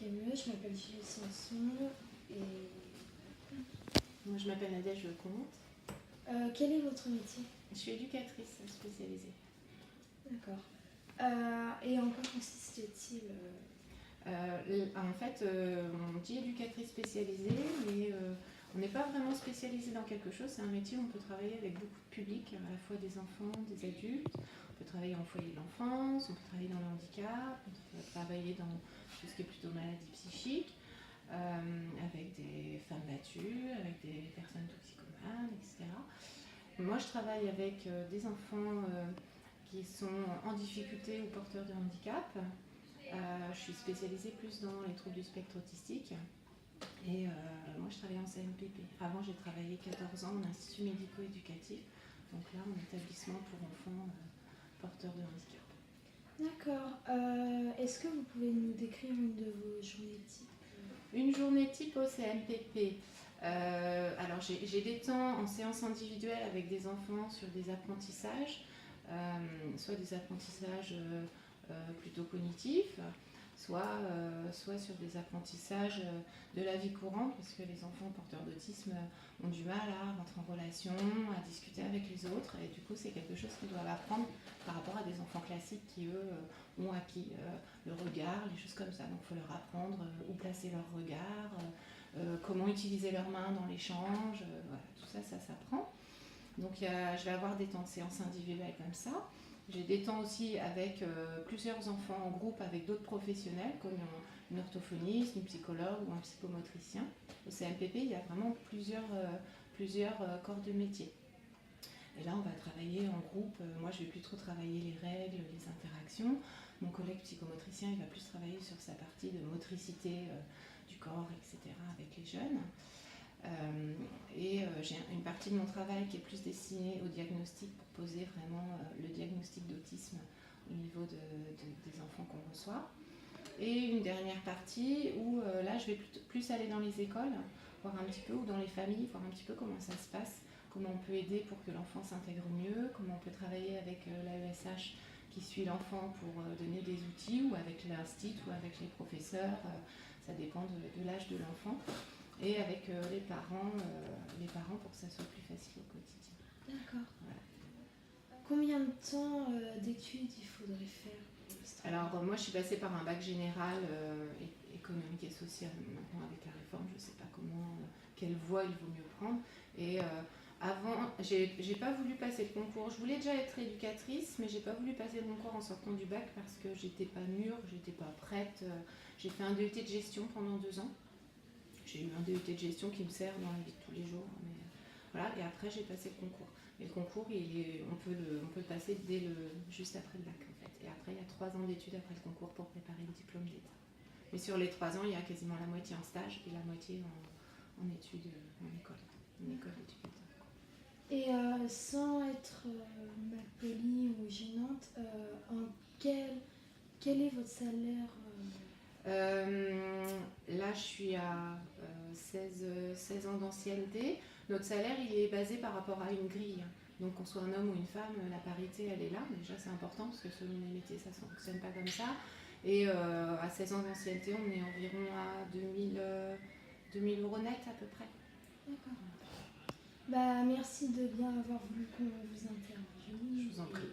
PME, je m'appelle Julie Sanson et Moi, je m'appelle Nadège Comte. quel est votre métier? Je suis éducatrice spécialisée. D'accord. Et en quoi consiste-t-il En fait, on dit éducatrice spécialisée, mais on n'est pas vraiment spécialisé dans quelque chose. C'est un métier où on peut travailler avec beaucoup de public, à la fois des enfants, des adultes. On peut travailler en foyer de l'enfance, on peut travailler dans le handicap, on peut travailler dans tout ce qui est plutôt maladie psychique, avec des femmes battues, avec des personnes toxicomanes, etc. Moi, je travaille avec des enfants qui sont en difficulté ou porteurs de handicap. Je suis spécialisée plus dans les troubles du spectre autistique. Et moi, je travaille en CMPP. Avant, j'ai travaillé 14 ans en institut médico-éducatif. Donc là, en établissement pour enfants porteurs de handicap. D'accord. Est-ce que vous pouvez nous décrire une de vos journées type? Une journée type au CMPP. Alors, j'ai des temps en séance individuelle avec des enfants sur des apprentissages, soit des apprentissages plutôt cognitifs, soit sur des apprentissages de la vie courante, parce que les enfants porteurs d'autisme ont du mal à rentrer en relation, à discuter avec les autres, et du coup c'est quelque chose qu'ils doivent apprendre par rapport à des enfants classiques qui eux ont acquis le regard, les choses comme ça. Donc il faut leur apprendre où placer leur regard, comment utiliser leurs mains dans l'échange, voilà, tout ça, ça s'apprend. Donc je vais avoir des temps de séance individuelle comme ça. J'ai des temps aussi avec plusieurs enfants en groupe avec d'autres professionnels comme une orthophoniste, une psychologue ou un psychomotricien. Au CMPP, il y a vraiment plusieurs corps de métier. Et là, on va travailler en groupe. Moi, je vais plus trop travailler les règles, les interactions. Mon collègue psychomotricien, il va plus travailler sur sa partie de motricité du corps, etc. avec les jeunes. J'ai une partie de mon travail qui est plus destinée au diagnostic pour poser vraiment le diagnostic d'autisme au niveau des enfants qu'on reçoit. Et une dernière partie où là je vais plus aller dans les écoles, voir un petit peu, ou dans les familles, voir un petit peu comment ça se passe, comment on peut aider pour que l'enfant s'intègre mieux, comment on peut travailler avec l'AESH qui suit l'enfant pour donner des outils, ou avec l'institut, ou avec les professeurs, ça dépend de l'âge de l'enfant. Et avec les parents pour que ça soit plus facile au quotidien. D'accord. Voilà. Combien de temps d'études il faudrait faire pour ce travail? Alors moi je suis passée par un bac général économique et social. Maintenant avec la réforme je ne sais pas quelle voie il vaut mieux prendre. Et avant j'ai pas voulu passer le concours. Je voulais déjà être éducatrice mais j'ai pas voulu passer le concours en sortant du bac parce que j'étais pas mûre, j'étais pas prête. J'ai fait un DUT de gestion pendant 2 ans. J'ai eu un DUT de gestion qui me sert dans la vie de tous les jours. Mais, voilà. Et après, j'ai passé le concours. Et le concours, on peut le passer juste après le bac, en fait. Et après, il y a 3 ans d'études après le concours pour préparer le diplôme d'État. Mais sur les 3 ans, il y a quasiment la moitié en stage et la moitié en études en école d'éducateur. Et sans être malpolie ou gênante, quel est votre salaire Là, je suis à 16 ans d'ancienneté. Notre salaire, il est basé par rapport à une grille. Donc, qu'on soit un homme ou une femme, la parité, elle est là. Déjà, c'est important parce que selon les métiers, ça ne fonctionne pas comme ça. Et à 16 ans d'ancienneté, on est environ à 2000 euros net à peu près. D'accord. Bah, merci de bien avoir voulu qu'on vous interviewe. Je vous en prie.